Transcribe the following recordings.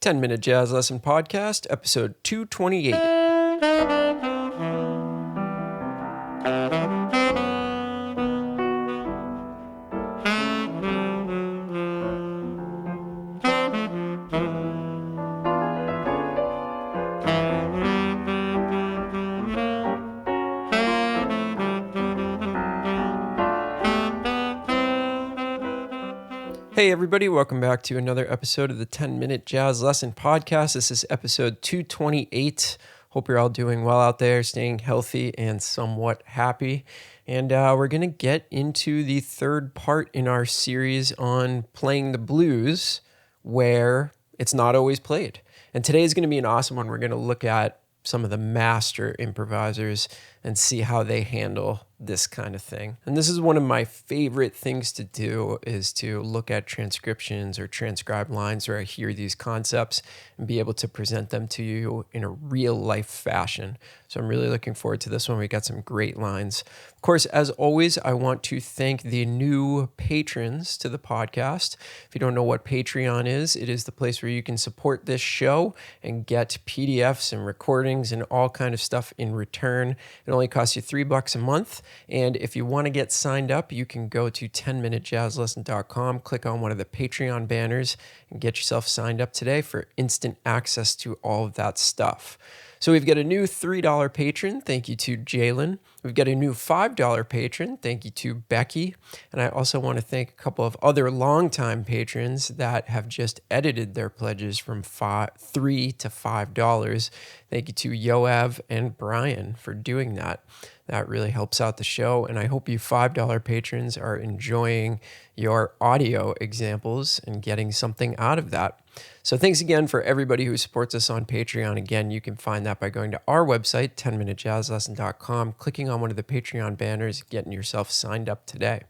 10-Minute Jazz Lesson Podcast, episode 228. Hey everybody, welcome back to another episode of the 10-Minute Jazz Lesson Podcast. This is episode 228. Hope you're all doing well out there, staying healthy and somewhat happy. And we're going to get into the third part in our series on playing the blues where it's not always played. And today is going to be an awesome one. We're going to look at some of the master improvisers and see how they handle this kind of thing. And this is one of my favorite things to do, is to look at transcriptions or transcribed lines where I hear these concepts and be able to present them to you in a real life fashion. So I'm really looking forward to this one. We got some great lines. Of course, as always, I want to thank the new patrons to the podcast. If you don't know what Patreon is, it is the place where you can support this show and get PDFs and recordings and all kind of stuff in return. It only costs you $3 a month. And if you want to get signed up, you can go to 10minutejazzlesson.com, click on one of the Patreon banners, and get yourself signed up today for instant access to all of that stuff. So we've got a new $3 patron. Thank you to Jalen. We've got a new $5 patron. Thank you to Becky. And I also want to thank a couple of other longtime patrons that have just edited their pledges from $3 to $5. Thank you to Yoav and Brian for doing that. That really helps out the show, and I hope you $5 patrons are enjoying your audio examples and getting something out of that. So thanks again for everybody who supports us on Patreon. Again, you can find that by going to our website, 10minutejazzlesson.com, clicking on one of the Patreon banners, getting yourself signed up today.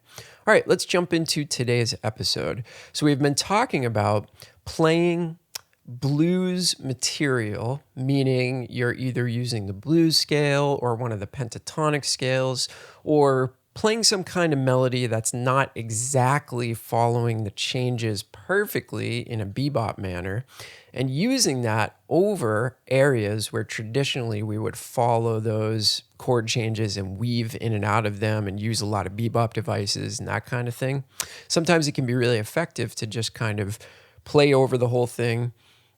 All right, let's jump into today's episode. So we've been talking about playing blues material, meaning you're either using the blues scale or one of the pentatonic scales, or playing some kind of melody that's not exactly following the changes perfectly in a bebop manner, and using that over areas where traditionally we would follow those chord changes and weave in and out of them and use a lot of bebop devices and that kind of thing. Sometimes it can be really effective to just kind of play over the whole thing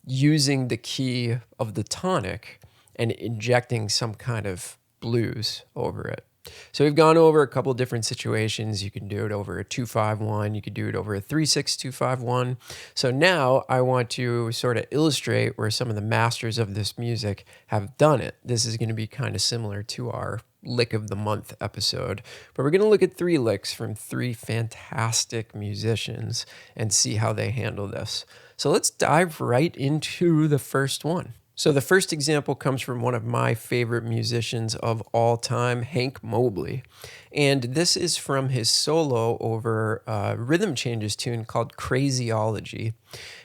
using the key of the tonic and injecting some kind of blues over it. So we've gone over a couple different situations. You can do it over a 2-5-1. You could do it over a 3-6-2-5-1. So now I want to sort of illustrate where some of the masters of this music have done it. This is going to be kind of similar to our Lick of the Month episode, but we're going to look at 3 licks from 3 fantastic musicians and see how they handle this. So let's dive right into the first one. So the first example comes from one of my favorite musicians of all time, Hank Mobley. And this is from his solo over a Rhythm Changes tune called Crazyology.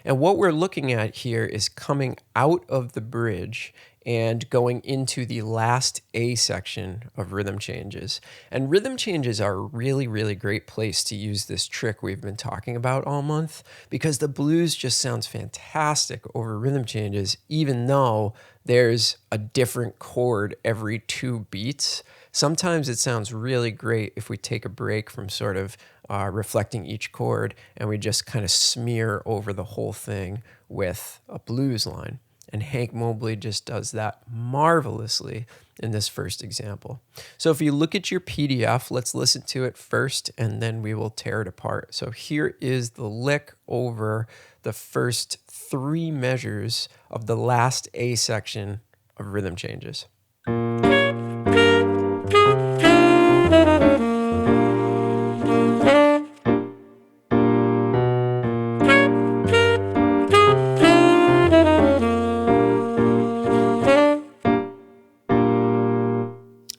And what we're looking at here is coming out of the bridge and going into the last A section of Rhythm Changes. And Rhythm Changes are a really, really great place to use this trick we've been talking about all month, because the blues just sounds fantastic over Rhythm Changes, even though there's a different chord every 2 beats. Sometimes it sounds really great if we take a break from sort of reflecting each chord and we just kind of smear over the whole thing with a blues line. And Hank Mobley just does that marvelously in this first example. So if you look at your PDF, let's listen to it first, and then we will tear it apart. So here is the lick over the first 3 measures of the last A section of Rhythm Changes.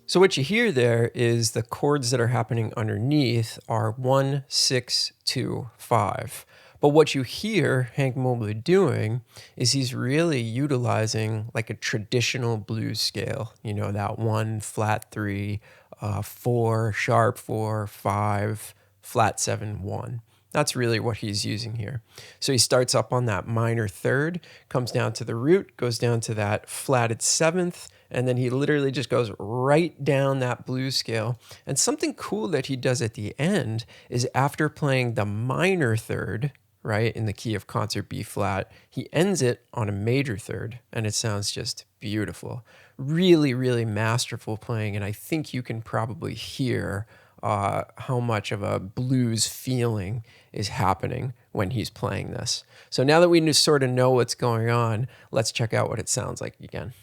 So what you hear there is the chords that are happening underneath are 1, 6, 2, 5. But what you hear Hank Mobley doing is he's really utilizing like a traditional blues scale, you know, that 1, flat 3, 4, sharp 4, 5, flat 7, 1. That's really what he's using here. So he starts up on that minor third, comes down to the root, goes down to that flatted seventh, and then he literally just goes right down that blues scale. And something cool that he does at the end is after playing the minor third, right, in the key of concert B flat, he ends it on a major third, and it sounds just beautiful. Really, really masterful playing, and I think you can probably hear how much of a blues feeling is happening when he's playing this. So now that we just sort of know what's going on, let's check out what it sounds like again.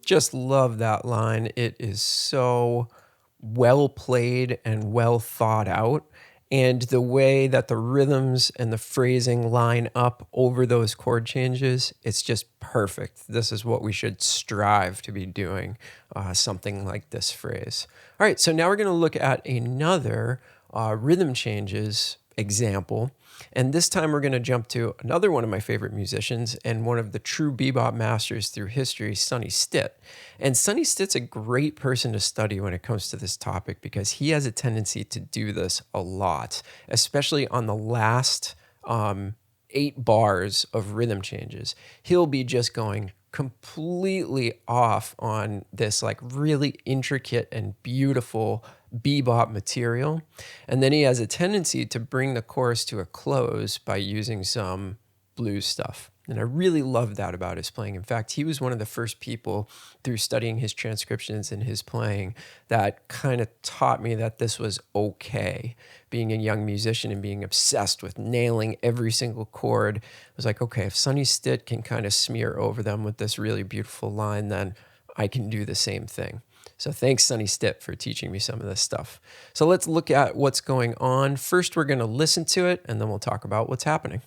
Just love that line. It is so well played and well thought out. And the way that the rhythms and the phrasing line up over those chord changes, it's just perfect. This is what we should strive to be doing, something like this phrase. All right, so now we're going to look at another rhythm changes example. And this time we're going to jump to another one of my favorite musicians and one of the true bebop masters through history, Sonny Stitt. And Sonny Stitt's a great person to study when it comes to this topic because he has a tendency to do this a lot, especially on the last 8 bars of rhythm changes. He'll be just going completely off on this like really intricate and beautiful bebop material. And then he has a tendency to bring the chorus to a close by using some blues stuff. And I really love that about his playing. In fact, he was one of the first people through studying his transcriptions and his playing that kind of taught me that this was okay. Being a young musician and being obsessed with nailing every single chord, I was like, okay, if Sonny Stitt can kind of smear over them with this really beautiful line, then I can do the same thing. So thanks, Sonny Stitt, for teaching me some of this stuff. So let's look at what's going on. First, we're going to listen to it, and then we'll talk about what's happening.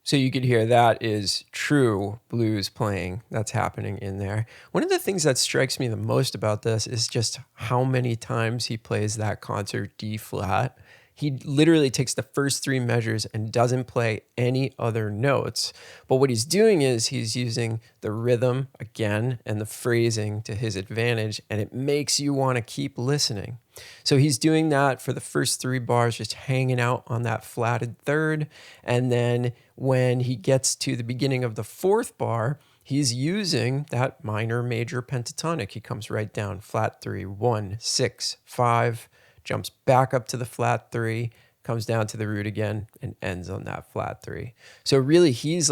So you could hear that is true blues playing that's happening in there. One of the things that strikes me the most about this is just how many times he plays that concert D flat. He literally takes the first 3 measures and doesn't play any other notes. But what he's doing is he's using the rhythm again and the phrasing to his advantage, and it makes you want to keep listening. So he's doing that for the first 3 bars, just hanging out on that flatted third. And then when he gets to the beginning of the 4th bar, he's using that minor major pentatonic. He comes right down, flat 3, 1, 6, 5, jumps back up to the flat 3, comes down to the root again, and ends on that flat 3. So really, he's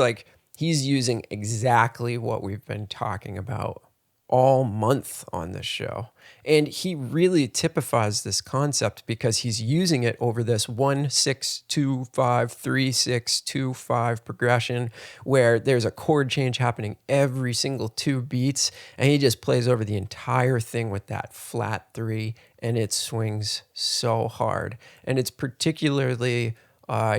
using exactly what we've been talking about all month on this show. And he really typifies this concept because he's using it over this 1, 6, 2, 5, 3, 6, 2, 5 progression where there's a chord change happening every single 2 beats. And he just plays over the entire thing with that flat 3, and it swings so hard. And it's particularly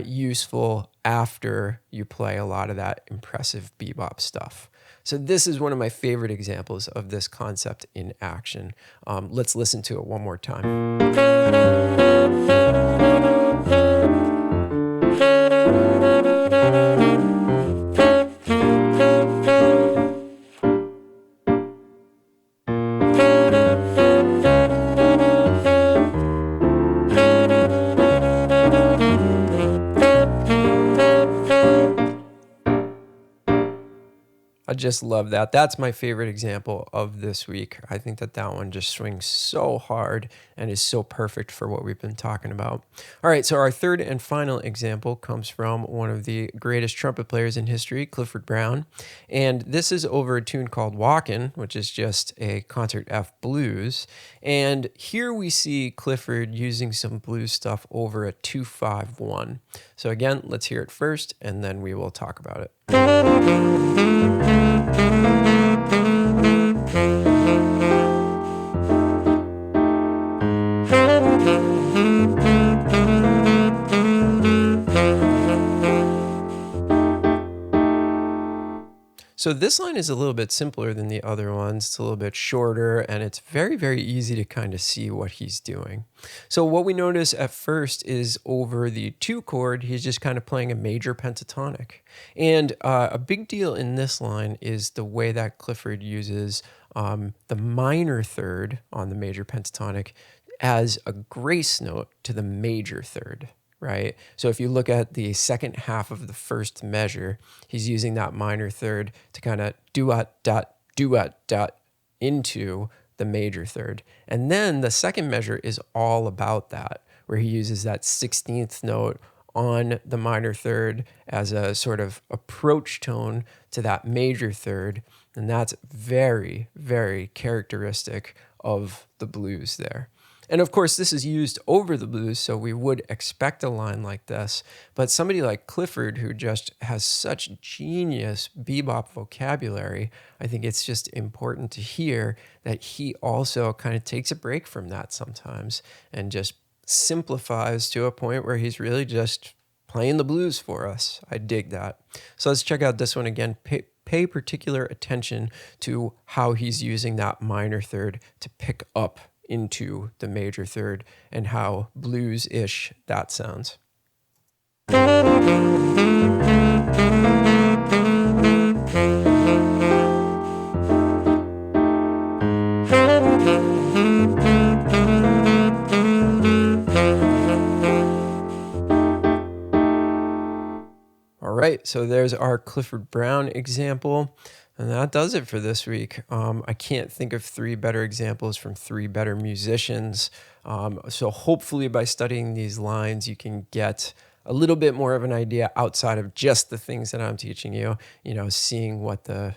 useful after you play a lot of that impressive bebop stuff. So this is one of my favorite examples of this concept in action. Let's listen to it one more time. I just love that. That's my favorite example of this week. I think that one just swings so hard and is so perfect for what we've been talking about. All right, so our third and final example comes from one of the greatest trumpet players in history, Clifford Brown. And this is over a tune called Walkin', which is just a concert F blues. And here we see Clifford using some blues stuff over a 2-5-1. So again, let's hear it first, and then we will talk about it. So this line is a little bit simpler than the other ones. It's a little bit shorter and it's very, very easy to kind of see what he's doing. So what we notice at first is over the 2 chord, he's just kind of playing a major pentatonic. And a big deal in this line is the way that Clifford uses the minor third on the major pentatonic as a grace note to the major third, right? So if you look at the second half of the first measure, he's using that minor third to kind of duet dot into the major third. And then the second measure is all about that, where he uses that 16th note on the minor third as a sort of approach tone to that major third. And that's very, very characteristic of the blues there. And of course, this is used over the blues, so we would expect a line like this. But somebody like Clifford, who just has such genius bebop vocabulary, I think it's just important to hear that he also kind of takes a break from that sometimes and just simplifies to a point where he's really just playing the blues for us. I dig that. So let's check out this one again. Pay particular attention to how he's using that minor third to pick up into the major third and how blues-ish that sounds. All right, so there's our Clifford Brown example. And that does it for this week. I can't think of 3 better examples from 3 better musicians. So hopefully by studying these lines, you can get a little bit more of an idea outside of just the things that I'm teaching you, seeing what the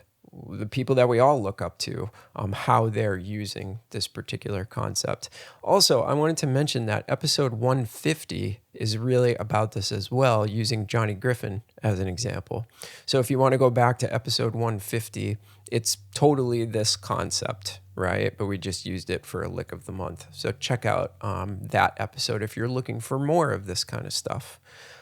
people that we all look up to, how they're using this particular concept. Also, I wanted to mention that episode 150 is really about this as well, using Johnny Griffin as an example. So if you want to go back to episode 150, it's totally this concept, right? But we just used it for a lick of the month. So check out that episode if you're looking for more of this kind of stuff.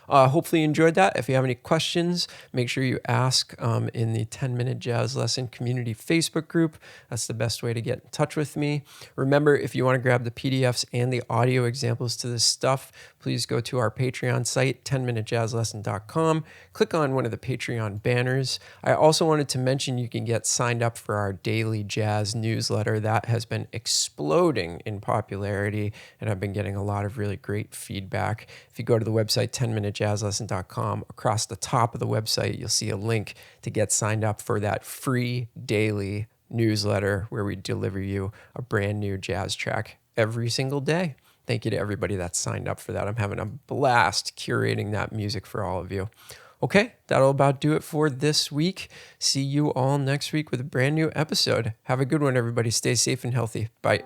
Hopefully you enjoyed that. If you have any questions, make sure you ask in the 10-Minute Jazz Lesson Community Facebook group. That's the best way to get in touch with me. Remember, if you want to grab the PDFs and the audio examples to this stuff, please go to our Patreon site, 10minutejazzlesson.com. Click on one of the Patreon banners. I also wanted to mention you can get signed up for our daily jazz newsletter. That has been exploding in popularity, and I've been getting a lot of really great feedback. If you go to the website, 10minutejazzlesson.com, across the top of the website, you'll see a link to get signed up for that free daily newsletter where we deliver you a brand new jazz track every single day. Thank you to everybody that's signed up for that. I'm having a blast curating that music for all of you. Okay, that'll about do it for this week. See you all next week with a brand new episode. Have a good one, everybody. Stay safe and healthy. Bye.